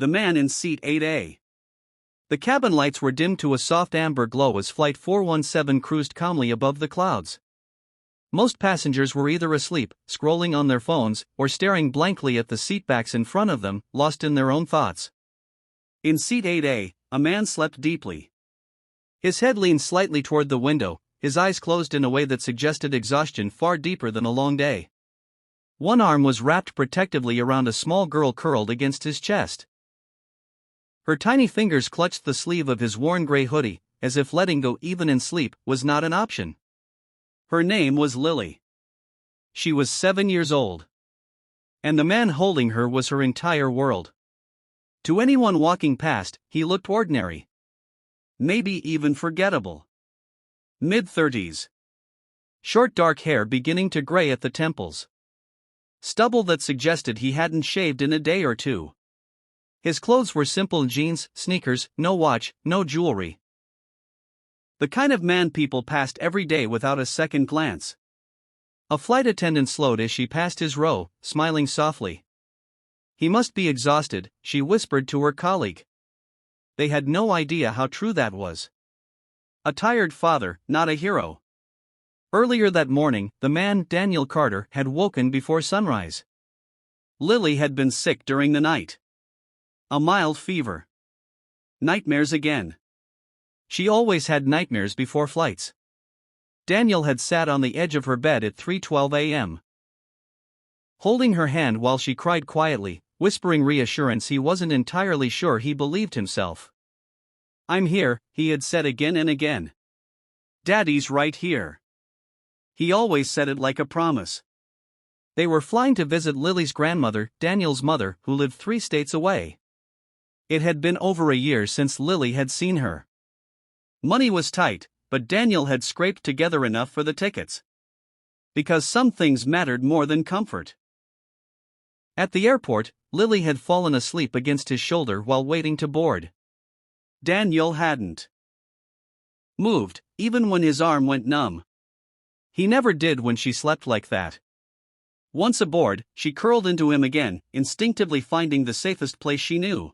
The man in seat 8A. The cabin lights were dimmed to a soft amber glow as Flight 417 cruised calmly above the clouds. Most passengers were either asleep, scrolling on their phones, or staring blankly at the seatbacks in front of them, lost in their own thoughts. In seat 8A, a man slept deeply. His head leaned slightly toward the window, his eyes closed in a way that suggested exhaustion far deeper than a long day. One arm was wrapped protectively around a small girl curled against his chest. Her tiny fingers clutched the sleeve of his worn gray hoodie, as if letting go even in sleep was not an option. Her name was Lily. She was 7 years old. And the man holding her was her entire world. To anyone walking past, he looked ordinary. Maybe even forgettable. Mid-30s. Short dark hair beginning to gray at the temples. Stubble that suggested he hadn't shaved in a day or two. His clothes were simple jeans, sneakers, no watch, no jewelry. The kind of man people passed every day without a second glance. A flight attendant slowed as she passed his row, smiling softly. He must be exhausted, she whispered to her colleague. They had no idea how true that was. A tired father, not a hero. Earlier that morning, the man, Daniel Carter, had woken before sunrise. Lily had been sick during the night. A mild fever. Nightmares again. She always had nightmares before flights. Daniel had sat on the edge of her bed at 3:12 a.m. Holding her hand while she cried quietly, whispering reassurance he wasn't entirely sure he believed himself. "I'm here," he had said again and again. "Daddy's right here." He always said it like a promise. They were flying to visit Lily's grandmother, Daniel's mother, who lived 3 states away. It had been over a year since Lily had seen her. Money was tight, but Daniel had scraped together enough for the tickets. Because some things mattered more than comfort. At the airport, Lily had fallen asleep against his shoulder while waiting to board. Daniel hadn't moved, even when his arm went numb. He never did when she slept like that. Once aboard, she curled into him again, instinctively finding the safest place she knew.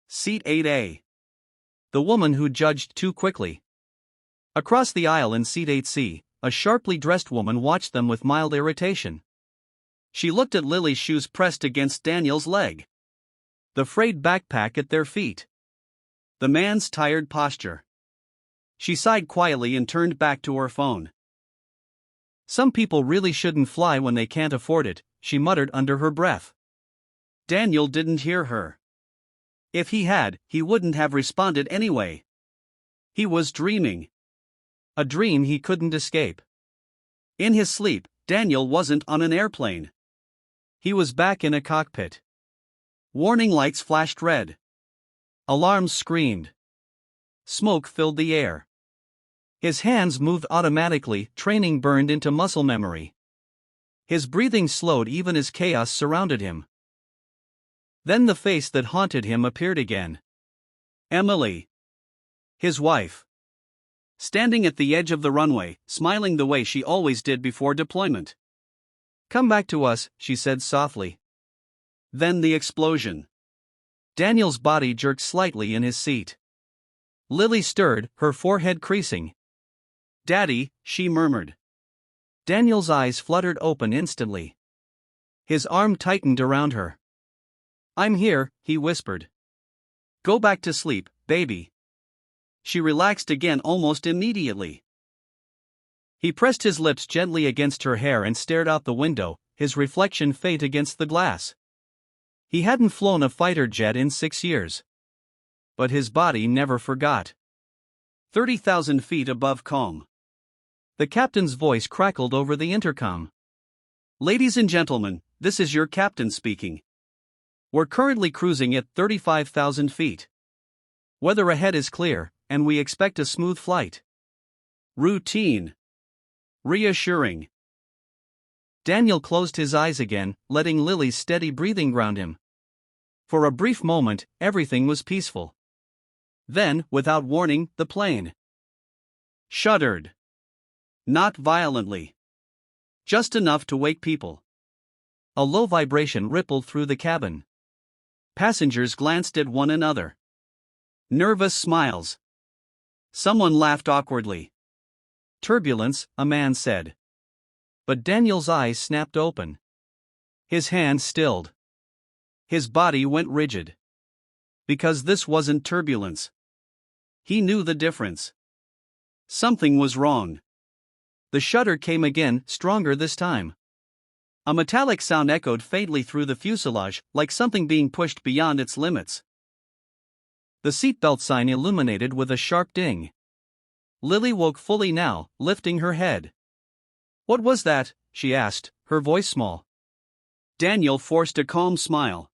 Seat 8A. The woman who judged too quickly. Across the aisle in seat 8C, a sharply dressed woman watched them with mild irritation. She looked at Lily's shoes pressed against Daniel's leg. The frayed backpack at their feet. The man's tired posture. She sighed quietly and turned back to her phone. "Some people really shouldn't fly when they can't afford it," she muttered under her breath. Daniel didn't hear her. If he had, he wouldn't have responded anyway. He was dreaming. A dream he couldn't escape. In his sleep, Daniel wasn't on an airplane. He was back in a cockpit. Warning lights flashed red. Alarms screamed. Smoke filled the air. His hands moved automatically, training burned into muscle memory. His breathing slowed even as chaos surrounded him. Then the face that haunted him appeared again. Emily. His wife. Standing at the edge of the runway, smiling the way she always did before deployment. "Come back to us," she said softly. Then the explosion. Daniel's body jerked slightly in his seat. Lily stirred, her forehead creasing. "Daddy," she murmured. Daniel's eyes fluttered open instantly. His arm tightened around her. "I'm here," he whispered. "Go back to sleep, baby." She relaxed again almost immediately. He pressed his lips gently against her hair and stared out the window, his reflection faint against the glass. He hadn't flown a fighter jet in 6 years. But his body never forgot. 30,000 feet above calm. The captain's voice crackled over the intercom. "Ladies and gentlemen, this is your captain speaking. We're currently cruising at 35,000 feet. Weather ahead is clear, and we expect a smooth flight. Routine. Reassuring." Daniel closed his eyes again, letting Lily's steady breathing ground him. For a brief moment, everything was peaceful. Then, without warning, the plane shuddered. Not violently. Just enough to wake people. A low vibration rippled through the cabin. Passengers glanced at one another. Nervous smiles. Someone laughed awkwardly. Turbulence, a man said. But Daniel's eyes snapped open. His hand stilled. His body went rigid. Because this wasn't turbulence. He knew the difference. Something was wrong. The shudder came again, stronger this time. A metallic sound echoed faintly through the fuselage, like something being pushed beyond its limits. The seatbelt sign illuminated with a sharp ding. Lily woke fully now, lifting her head. "What was that?" she asked, her voice small. Daniel forced a calm smile.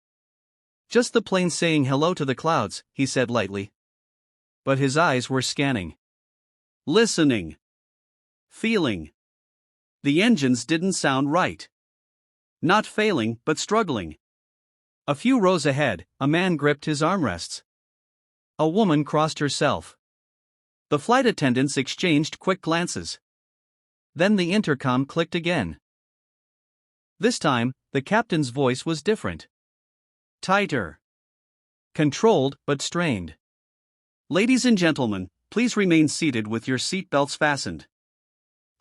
"Just the plane saying hello to the clouds," he said lightly. But his eyes were scanning. Listening. Feeling. The engines didn't sound right. Not failing, but struggling. A few rows ahead, a man gripped his armrests. A woman crossed herself. The flight attendants exchanged quick glances. Then the intercom clicked again. This time, the captain's voice was different. Tighter. Controlled, but strained. "Ladies and gentlemen, please remain seated with your seatbelts fastened."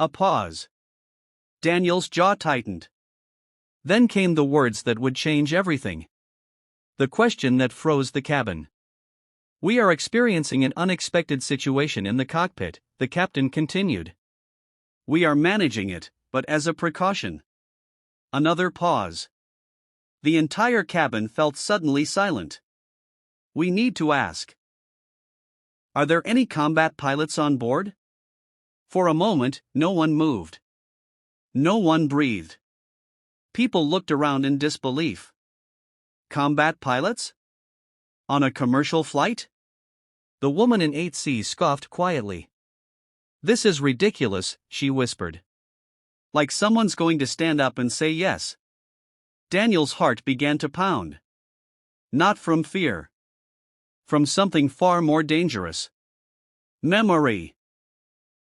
A pause. Daniel's jaw tightened. Then came the words that would change everything. The question that froze the cabin. "We are experiencing an unexpected situation in the cockpit," the captain continued. "We are managing it, but as a precaution." Another pause. The entire cabin felt suddenly silent. "We need to ask. Are there any combat pilots on board?" For a moment, no one moved. No one breathed. People looked around in disbelief. Combat pilots? On a commercial flight? The woman in 8C scoffed quietly. "This is ridiculous," she whispered. "Like someone's going to stand up and say yes." Daniel's heart began to pound. Not from fear. From something far more dangerous. Memory.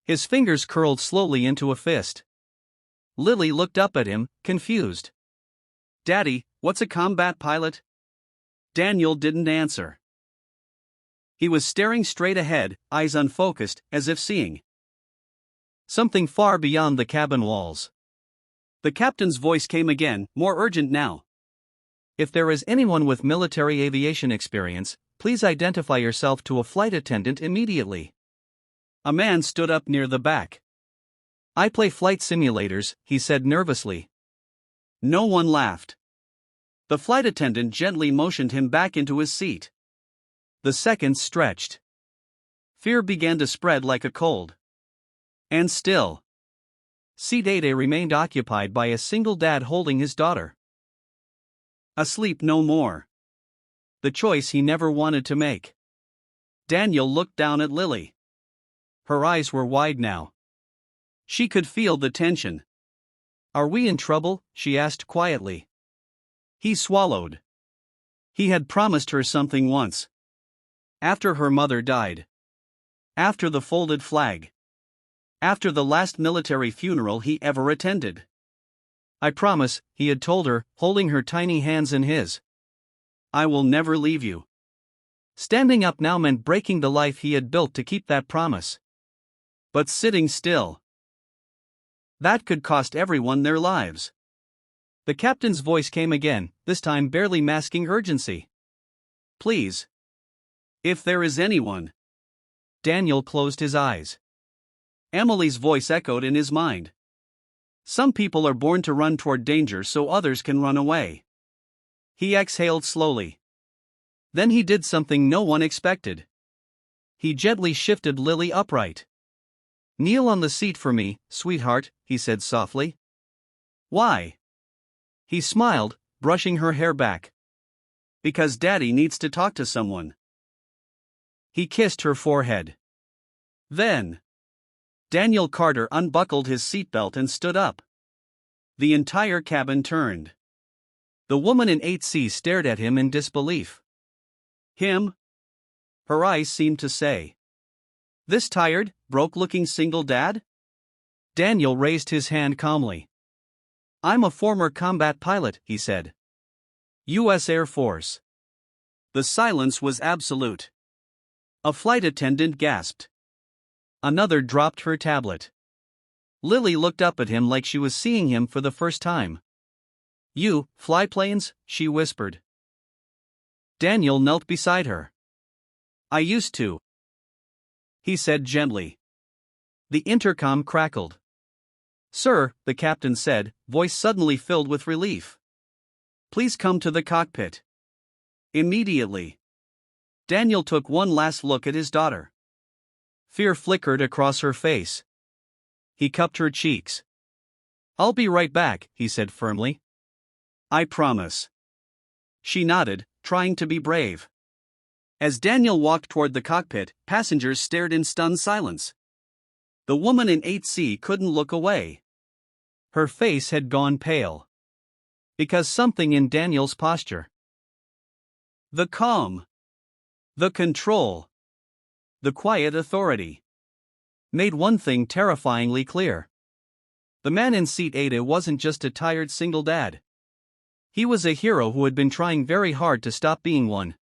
His fingers curled slowly into a fist. Lily looked up at him, confused. "Daddy, what's a combat pilot?" Daniel didn't answer. He was staring straight ahead, eyes unfocused, as if seeing something far beyond the cabin walls. The captain's voice came again, more urgent now. "If there is anyone with military aviation experience, please identify yourself to a flight attendant immediately." A man stood up near the back. "I play flight simulators," he said nervously. No one laughed. The flight attendant gently motioned him back into his seat. The seconds stretched. Fear began to spread like a cold. And still, Seat 8A remained occupied by a single dad holding his daughter. Asleep no more. The choice he never wanted to make. Daniel looked down at Lily. Her eyes were wide now. She could feel the tension. "Are we in trouble?" she asked quietly. He swallowed. He had promised her something once. After her mother died. After the folded flag. After the last military funeral he ever attended. "I promise," he had told her, holding her tiny hands in his. "I will never leave you." Standing up now meant breaking the life he had built to keep that promise. But sitting still, that could cost everyone their lives. The captain's voice came again, this time barely masking urgency. "Please. If there is anyone." Daniel closed his eyes. Emily's voice echoed in his mind. "Some people are born to run toward danger so others can run away." He exhaled slowly. Then he did something no one expected. He gently shifted Lily upright. "Kneel on the seat for me, sweetheart," he said softly. "Why?" He smiled, brushing her hair back. "Because Daddy needs to talk to someone." He kissed her forehead. Then, Daniel Carter unbuckled his seatbelt and stood up. The entire cabin turned. The woman in 8C stared at him in disbelief. "Him?" Her eyes seemed to say. "This tired, broke-looking single dad?" Daniel raised his hand calmly. "I'm a former combat pilot," he said. U.S. Air Force. The silence was absolute. A flight attendant gasped. Another dropped her tablet. Lily looked up at him like she was seeing him for the first time. "You fly planes?" she whispered. Daniel knelt beside her. "I used to," he said gently. The intercom crackled. "Sir," the captain said, voice suddenly filled with relief. "Please come to the cockpit. Immediately." Daniel took one last look at his daughter. Fear flickered across her face. He cupped her cheeks. "I'll be right back," he said firmly. "I promise." She nodded, trying to be brave. As Daniel walked toward the cockpit, passengers stared in stunned silence. The woman in 8C couldn't look away. Her face had gone pale. Because something in Daniel's posture, the calm, the control, the quiet authority, made one thing terrifyingly clear. The man in seat 8A wasn't just a tired single dad. He was a hero who had been trying very hard to stop being one.